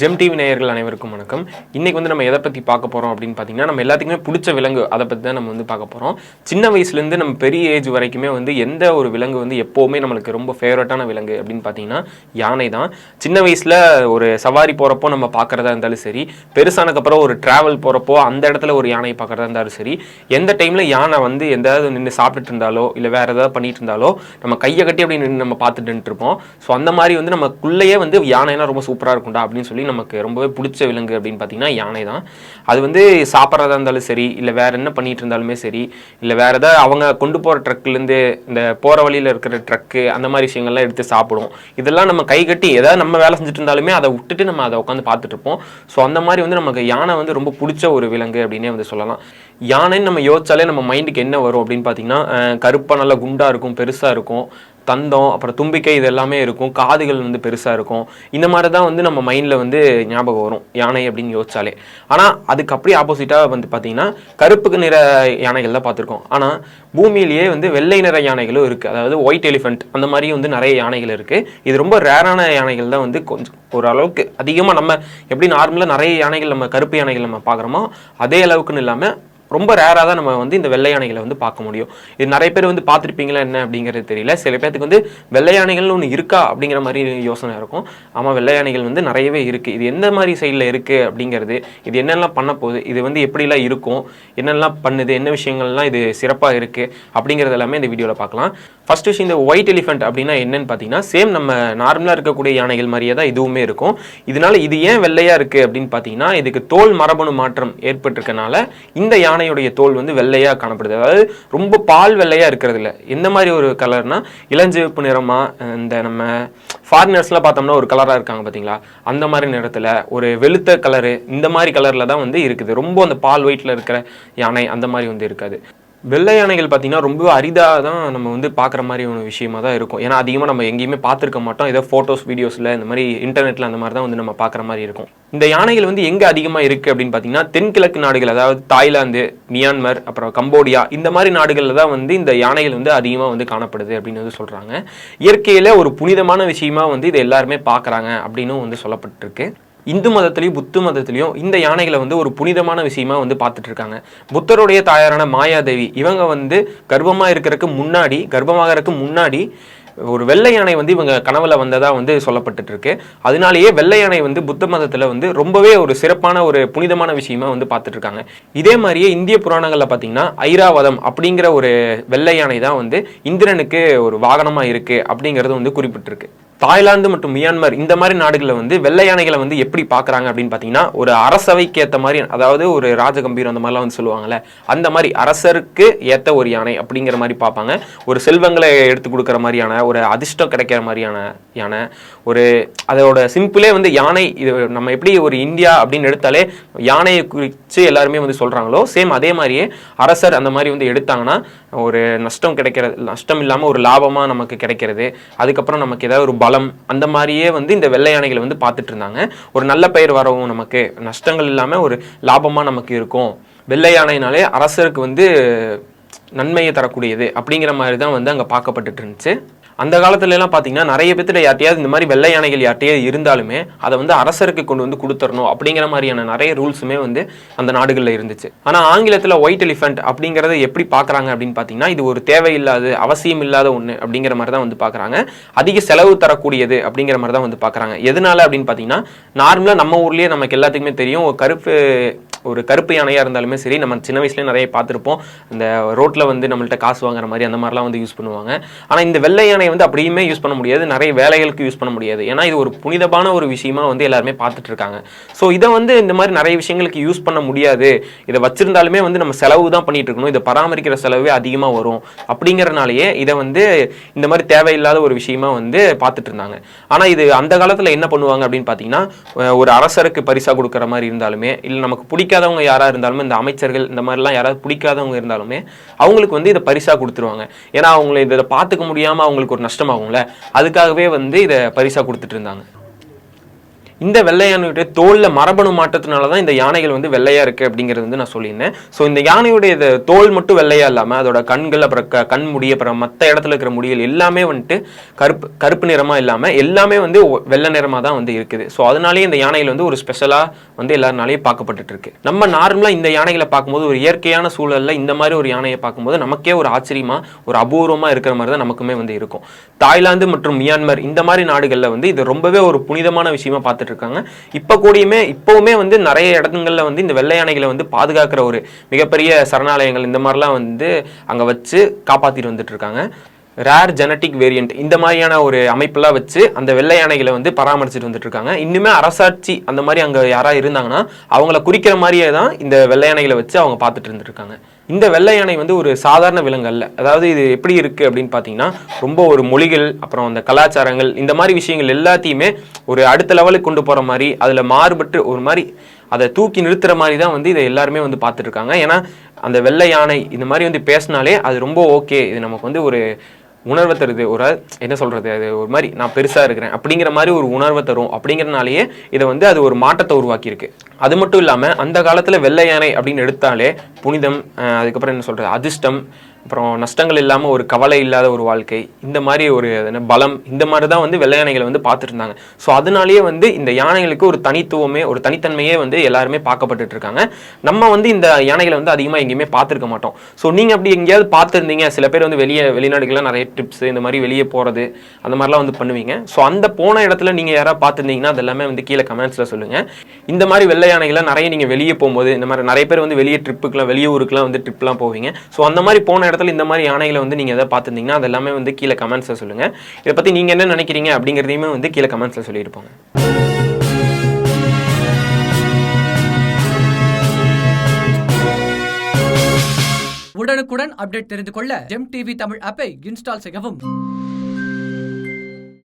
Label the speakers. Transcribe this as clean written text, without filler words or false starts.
Speaker 1: GeM TV நேயர்கள் அனைவருக்கும் வணக்கம். இன்னைக்கு நம்ம எதை பற்றி பார்க்க போகிறோம் அப்படின்னு பார்த்தீங்கன்னா, நம்ம எல்லாத்துக்குமே பிடிச்ச விலங்கு அதை பற்றி தான் நம்ம பார்க்க போகிறோம். சின்ன வயசுலேருந்து நம்ம பெரிய ஏஜ் வரைக்குமே எந்த ஒரு விலங்கு எப்போவுமே நம்மளுக்கு ரொம்ப ஃபேவரட்டான விலங்கு அப்படின்னு பார்த்தீங்கன்னா யானை தான். சின்ன வயசில் ஒரு சவாரி போகிறப்போ நம்ம பார்க்குறதா இருந்தாலும் சரி, பெருசானதுக்கப்புறம் ஒரு ட்ராவல் போகிறப்போ அந்த இடத்துல ஒரு யானையை பார்க்குறதா இருந்தாலும் சரி, எந்த டைமில் யானை எதாவது நின்று சாப்பிட்டுட்டு இருந்தாலோ இல்லை வேறு ஏதாவது பண்ணிட்டு இருந்தாலோ நம்ம கையை கட்டி அப்படி நின்று நம்ம பார்த்துட்டு இருப்போம். ஸோ அந்த மாதிரி நமக்குள்ளேயே யானைனா ரொம்ப சூப்பராக இருக்கும்டா அப்படின்னு சொல்லி நமக்கு ரொம்பவே பிடிச்ச விலங்கு அப்படின்னு பார்த்தீங்கன்னா யானை தான். அது சாப்பிட்றதா இருந்தாலும் சரி, இல்லை வேறு என்ன பண்ணிட்டு இருந்தாலுமே சரி, இல்லை வேறு ஏதாவது அவங்க கொண்டு போகிற ட்ரக்குலேருந்து இந்த போகிற வழியில் இருக்கிற ட்ரக்கு அந்த மாதிரி விஷயங்கள்லாம் எடுத்து சாப்பிடும். இதெல்லாம் நம்ம கை கட்டி ஏதாவது நம்ம வேலை செஞ்சுட்டு இருந்தாலுமே அதை விட்டுட்டு நம்ம அதை உட்காந்து பார்த்துட்டு இருப்போம். ஸோ அந்த மாதிரி நமக்கு யானை ரொம்ப பிடிச்ச ஒரு விலங்கு அப்படின்னே சொல்லலாம். யானைன்னு நம்ம யோசிச்சாலே நம்ம மைண்டுக்கு என்ன வரும் அப்படின்னு பார்த்தீங்கன்னா, கருப்பாக நல்லா குண்டாக இருக்கும், பெருசாக இருக்கும், தந்தம், அப்புறம் தும்பிக்கை, இது எல்லாமே இருக்கும், காதுகள் பெருசாக இருக்கும். இந்த மாதிரி தான் நம்ம மைண்டில் ஞாபகம் வரும் யானை அப்படின்னு யோசிச்சாலே. ஆனால் அதுக்கு அப்படியே ஆப்போசிட்டாக பார்த்தீங்கன்னா கருப்புக்கு நிற யானைகள் தான் பார்த்துருக்கோம். ஆனால் பூமியிலேயே வெள்ளை நிற யானைகளும் இருக்குது. அதாவது ஒயிட் எலிஃபென்ட் அந்த மாதிரி நிறைய யானைகள் இருக்குது. இது ரொம்ப ரேரான யானைகள் தான் கொஞ்சம் ஓரளவுக்கு அதிகமாக நம்ம எப்படி நார்மலாக நிறைய யானைகள் நம்ம கருப்பு யானைகள் நம்ம பார்க்குறோமோ அதே அளவுக்குன்னு இல்லாமல் ரொம்ப ரேராக தான் நம்ம இந்த வெள்ளை யானைகளை பார்க்க முடியும். இது நிறைய பேர் பார்த்துருப்பீங்களா என்ன அப்படிங்கிறது தெரியல. சில பேருக்கு வெள்ளை யானைகள்னு ஒன்று இருக்கா அப்படிங்கிற மாதிரி யோசனை இருக்கும். ஆமாம், வெள்ளை யானைகள் நிறையவே இருக்குது. இது எந்த மாதிரி சைடில் இருக்குது அப்படிங்கிறது, இது என்னெல்லாம் பண்ண போகுது, இது எப்படிலாம் இருக்கும், என்னெல்லாம் பண்ணுது, என்ன விஷயங்கள்லாம் இது சிறப்பாக இருக்குது அப்படிங்கிறது எல்லாமே இந்த வீடியோவில் பார்க்கலாம். ஃபர்ஸ்ட் விஷயம், இந்த ஒயிட் எலிஃபென்ட் அப்படின்னா என்னன்னு பார்த்தீங்கன்னா, சேம் நம்ம நார்மலாக இருக்கக்கூடிய யானைகள் மாதிரியே தான் இதுவுமே இருக்கும். இதனால இது ஏன் வெள்ளையாக இருக்குது அப்படின்னு பார்த்தீங்கன்னா, இதுக்கு தோல் மரபணு மாற்றம் ஏற்பட்டிருக்கனால இந்த யானையுடைய தோல் வெள்ளையாக காணப்படுது. அதாவது ரொம்ப பால் வெள்ளையாக இருக்கிறது இல்லை. எந்த மாதிரி ஒரு கலர்னா, இளஞ்சிவப்பு நிறமாக, இந்த நம்ம ஃபாரினர்ஸ்லாம் பார்த்தோம்னா ஒரு கலராக இருக்காங்க பார்த்தீங்களா, அந்த மாதிரி நிறத்தில் ஒரு வெளுத்த கலரு, இந்த மாதிரி கலரில் தான் இருக்குது. ரொம்ப அந்த பால் ஒயிட்டில் இருக்கிற யானை அந்த மாதிரி இருக்காது. வெள்ளை யானைகள் பார்த்தீங்கன்னா ரொம்ப அரிதாக தான் நம்ம பார்க்குற மாதிரி ஒரு விஷயமா தான் இருக்கும். ஏன்னா அதிகமாக நம்ம எங்கேயுமே பார்த்துருக்க மாட்டோம். ஏதோ ஃபோட்டோஸ் வீடியோஸில் இந்த மாதிரி இன்டர்நெட்டில் அந்த மாதிரி தான் நம்ம பார்க்குற மாதிரி இருக்கும். இந்த யானைகள் எங்கே அதிகமாக இருக்குது அப்படின்னு பார்த்தீங்கன்னா, தென்கிழக்கு நாடுகள், அதாவது தாய்லாந்து, மியான்மர், அப்புறம் கம்போடியா, இந்த மாதிரி நாடுகளில் தான் இந்த யானைகள் அதிகமாக காணப்படுது அப்படின்னு சொல்கிறாங்க. இயற்கையில் ஒரு புனிதமான விஷயமா இது எல்லாருமே பார்க்குறாங்க அப்படின்னு சொல்லப்பட்டிருக்கு. இந்து மதத்திலையும் புத்த மதத்திலையும் இந்த யானைகளை ஒரு புனிதமான விஷயமா பார்த்துட்டு இருக்காங்க. புத்தருடைய தாயாரான மாயாதேவி இவங்க கர்ப்பமாகறதுக்கு முன்னாடி ஒரு வெள்ளை யானை இவங்க கனவுல வந்ததா சொல்லப்பட்டு இருக்கு. அதனாலேயே வெள்ளை யானை புத்த மதத்துல ரொம்பவே ஒரு சிறப்பான ஒரு புனிதமான விஷயமா பார்த்துட்டு இருக்காங்க. இதே மாதிரியே இந்திய புராணங்கள்ல பாத்தீங்கன்னா ஐராவதம் அப்படிங்கிற ஒரு வெள்ளை யானை தான் இந்திரனுக்கு ஒரு வாகனமா இருக்கு அப்படிங்கிறது குறிப்பிட்டிருக்கு. தாய்லாந்து மற்றும் மியான்மர் இந்த மாதிரி நாடுகளில் வெள்ளை யானைகளை எப்படி பார்க்குறாங்க அப்படின்னு பார்த்தீங்கன்னா, ஒரு அரசவைக்கு ஏற்ற மாதிரி, அதாவது ஒரு ராஜகம்பீரம் அந்த மாதிரிலாம் சொல்லுவாங்கள்ல, அந்த மாதிரி அரசருக்கு ஏற்ற ஒரு யானை அப்படிங்கிற மாதிரி பார்ப்பாங்க. ஒரு செல்வங்களை எடுத்து கொடுக்குற மாதிரியான, ஒரு அதிர்ஷ்டம் கிடைக்கிற மாதிரியான யானை, ஒரு அதோட சிம்பிளே யானை. இது நம்ம எப்படி ஒரு இந்தியா அப்படின்னு எடுத்தாலே யானையை குறித்து எல்லாருமே சொல்கிறாங்களோ, சேம் அதே மாதிரியே அரசர் அந்த மாதிரி எடுத்தாங்கன்னா ஒரு நஷ்டம் இல்லாமல் ஒரு லாபமாக நமக்கு கிடைக்கிறது. அதுக்கப்புறம் நமக்கு ஏதாவது ஒரு பலம், அந்த மாதிரியே இந்த வெள்ளை யானைகளை பார்த்துட்டு இருந்தாங்க. ஒரு நல்ல பெயர் வரவும், நமக்கு நஷ்டங்கள் இல்லாமல் ஒரு லாபமாக நமக்கு இருக்கும். வெள்ளை யானைனாலே அரசருக்கு நன்மையை தரக்கூடியது அப்படிங்கிற மாதிரி தான் அங்கே பார்க்கப்பட்டு இருந்துச்சு. அந்த காலத்துல எல்லாம் பார்த்தீங்கன்னா நிறைய பேர்த்துல யார்ட்டையாவது இந்த மாதிரி வெள்ளை யானைகள் யார்ட்டையாவது இருந்தாலுமே அதை அரசருக்கு கொண்டு கொடுத்துடணும் அப்படிங்கிற மாதிரியான நிறைய ரூல்ஸுமே அந்த நாடுகளில் இருந்துச்சு. ஆனால் ஆங்கிலத்தில் ஒயிட் எலிஃபென்ட் அப்படிங்கிறத எப்படி பார்க்குறாங்க அப்படின்னு பார்த்தீங்கன்னா, இது ஒரு தேவையில்லாத, அவசியம் இல்லாத ஒன்று அப்படிங்கிற மாதிரி தான் பார்க்குறாங்க. அதிக செலவு தரக்கூடியது அப்படிங்கிற மாதிரி தான் பார்க்குறாங்க. எதனால அப்படின்னு பார்த்தீங்கன்னா, நார்மலாக நம்ம ஊர்லேயே நமக்கு எல்லாத்துக்குமே தெரியும், ஒரு கருப்பு யானையாக இருந்தாலுமே சரி, நம்ம சின்ன வயசுலேயே நிறைய பார்த்துருப்போம். இந்த ரோட்டில் நம்மள்ட்ட காசு வாங்குற மாதிரி அந்த மாதிரிலாம் யூஸ் பண்ணுவாங்க. ஆனால் இந்த வெள்ளை யானை அப்படியுமே யூஸ் பண்ண முடியாது, நிறைய வேலைகளுக்கு யூஸ் பண்ண முடியாது. ஏன்னா இது ஒரு புனிதமான ஒரு விஷயமா எல்லாருமே பார்த்துட்டு இருக்காங்க. ஸோ இதை இந்த மாதிரி நிறைய விஷயங்களுக்கு யூஸ் பண்ண முடியாது. இதை வச்சிருந்தாலுமே நம்ம செலவு தான் பண்ணிட்டு இருக்கணும், இதை பராமரிக்கிற செலவே அதிகமாக வரும் அப்படிங்கிறனாலேயே இதை இந்த மாதிரி தேவையில்லாத ஒரு விஷயமா பார்த்துட்டு இருந்தாங்க. ஆனால் இது அந்த காலத்தில் என்ன பண்ணுவாங்க அப்படின்னு பார்த்தீங்கன்னா, ஒரு அரசருக்கு பரிசா கொடுக்குற மாதிரி இருந்தாலுமே, இல்லை நமக்கு பிடிக்காதவங்க யாராக இருந்தாலுமே, இந்த அமைச்சர்கள் இந்த மாதிரிலாம் யாராவது பிடிக்காதவங்க இருந்தாலுமே அவங்களுக்கு இதை பரிசா கொடுத்துருவாங்க. ஏன்னா அவங்களை இதை பார்த்துக்க முடியாமல் அவங்களுக்கு ஒரு நஷ்டமாகும்ல, அதுக்காகவே இதை பரிசா கொடுத்துட்டு இருந்தாங்க. இந்த வெள்ளை யானையுடைய தோல்ல மரபணு மாற்றத்தினால தான் இந்த யானைகள் வந்து வெள்ளையா இருக்கு அப்படிங்கிறது வந்து நான் சொல்லியிருந்தேன். ஸோ இந்த யானையுடைய தோல் மட்டும் வெள்ளையா இல்லாம அதோட கண்கள், அப்புறம் கண் முடி, அப்புறம் மற்ற இடத்துல இருக்கிற முடியல் எல்லாமே வந்துட்டு கருப்பு நிறமா இல்லாம எல்லாமே வந்து வெள்ளை நிறமா தான் வந்து இருக்குது. ஸோ அதனாலேயே இந்த யானைகள் வந்து ஒரு ஸ்பெஷலா வந்து எல்லாருனாலையும் பார்க்கப்பட்டு இருக்கு. நம்ம நார்மலா இந்த யானைகளை பார்க்கும்போது ஒரு இயற்கையான சூழல்ல இந்த மாதிரி ஒரு யானையை பார்க்கும்போது நமக்கே ஒரு ஆச்சரியமா, ஒரு அபூர்வமா இருக்கிற மாதிரி தான் நமக்குமே வந்து இருக்கும். தாய்லாந்து மற்றும் மியான்மர் இந்த மாதிரி நாடுகள்ல வந்து இது ரொம்பவே ஒரு புனிதமான விஷயமா பார்த்துட்டு இருக்காங்க. இப்பவுமே வந்து நிறைய இடங்கள்ல வந்து இந்த வெள்ளை யானைகளை வந்து பாதுகாக்கிற ஒரு மிகப்பெரிய சரணாலயங்கள் இந்த மாதிரிலாம் வந்து அங்க வச்சு காப்பாத்திட்டு வந்துட்டு இருக்காங்க. ரேர் ஜெனட்டிக் வேரியன்ட் இந்த மாதிரியான ஒரு அமைப்பெல்லாம் வச்சு அந்த வெள்ளை யானைகளை வந்து பராமரிச்சுட்டு வந்துட்டு இருக்காங்க. இன்னுமே அரசாட்சி அந்த மாதிரி அங்கே யாராவது இருந்தாங்கன்னா அவங்கள குறிக்கிற மாதிரியே தான் இந்த வெள்ளை யானைகளை வச்சு அவங்க பார்த்துட்டு இருந்துட்டு இருக்காங்க. இந்த வெள்ளை யானை வந்து ஒரு சாதாரண விலங்கு அல்ல. அதாவது இது எப்படி இருக்கு அப்படின்னு பார்த்தீங்கன்னா, ரொம்ப ஒரு மொழிகள், அப்புறம் அந்த கலாச்சாரங்கள், இந்த மாதிரி விஷயங்கள் எல்லாத்தையுமே ஒரு அடுத்த லெவலுக்கு கொண்டு போகிற மாதிரி, அதில் மாறுபட்டு ஒரு மாதிரி அதை தூக்கி நிறுத்துற மாதிரி தான் வந்து இதை எல்லாருமே வந்து பார்த்துட்டு இருக்காங்க. ஏன்னா அந்த வெள்ளை யானை இந்த மாதிரி வந்து பேசினாலே அது ரொம்ப ஓகே, இது நமக்கு வந்து ஒரு உணர்வை தருது, ஒரு என்ன சொல்றது, அது ஒரு மாதிரி நான் பெருசா இருக்கிறேன் அப்படிங்கிற மாதிரி ஒரு உணர்வை தரும். அப்படிங்கிறதுனாலேயே இதை வந்து அது ஒரு மாற்றத்தை உருவாக்கியிருக்கு. அது மட்டும் இல்லாமல் அந்த காலத்தில் வெள்ளை யானை அப்படின்னு எடுத்தாலே புனிதம், அதுக்கப்புறம் என்ன சொல்றது, அதிர்ஷ்டம், அப்புறம் நஷ்டங்கள் இல்லாமல் ஒரு கவலை இல்லாத ஒரு வாழ்க்கை, இந்த மாதிரி ஒரு பலம், இந்த மாதிரி தான் வந்து வெள்ளை யானைகளை வந்து பார்த்துட்டு இருந்தாங்க. ஸோ அதனாலேயே வந்து இந்த யானைகளுக்கு ஒரு தனித்துவமே, ஒரு தனித்தன்மையே வந்து எல்லாருமே பார்க்கப்பட்டு இருக்காங்க. நம்ம வந்து இந்த யானைகளை வந்து அதிகமாக எங்கேயுமே பார்த்துருக்க மாட்டோம். ஸோ நீங்கள் அப்படி எங்கேயாவது பார்த்துருந்தீங்க, சில பேர் வந்து வெளிநாடுகள்லாம் நிறைய ட்ரிப்ஸ் இந்த மாதிரி வெளியே போகிறது அந்த மாதிரிலாம் வந்து பண்ணுவீங்க. ஸோ அந்த போன இடத்துல நீங்கள் யாராவது பார்த்துருந்தீங்கன்னா அது எல்லாமே வந்து கீழே கமெண்ட்ஸில் சொல்லுங்கள். இந்த மாதிரி வெள்ளை யானைகளை நிறைய நீங்கள் வெளியே போகும்போது, இந்த மாதிரி நிறைய பேர் வந்து வெளியே ட்ரிப்புக்குலாம், வெளியூருக்குலாம் வந்து ட்ரிப்லாம் போவீங்க. ஸோ அந்த மாதிரி போன இடத்துல இந்த மாதிரி யானைகளை வந்து நீங்க எதை பார்த்துருந்தீங்கன்னா அது எல்லாமே வந்து கீழே கமெண்ட்ஸ்ல சொல்லுங்க. இதை பத்தி நீங்க என்ன நினைக்கிறீங்க அப்படிங்கிறதையுமே வந்து கீழே கமெண்ட்ஸ்ல சொல்லியிருப்பாங்க.
Speaker 2: உடனுக்குடன் அப்டேட் தெரிந்து கொள்ள ஜெம் டிவி தமிழ் ஆப்பை இன்ஸ்டால் செய்யவும்.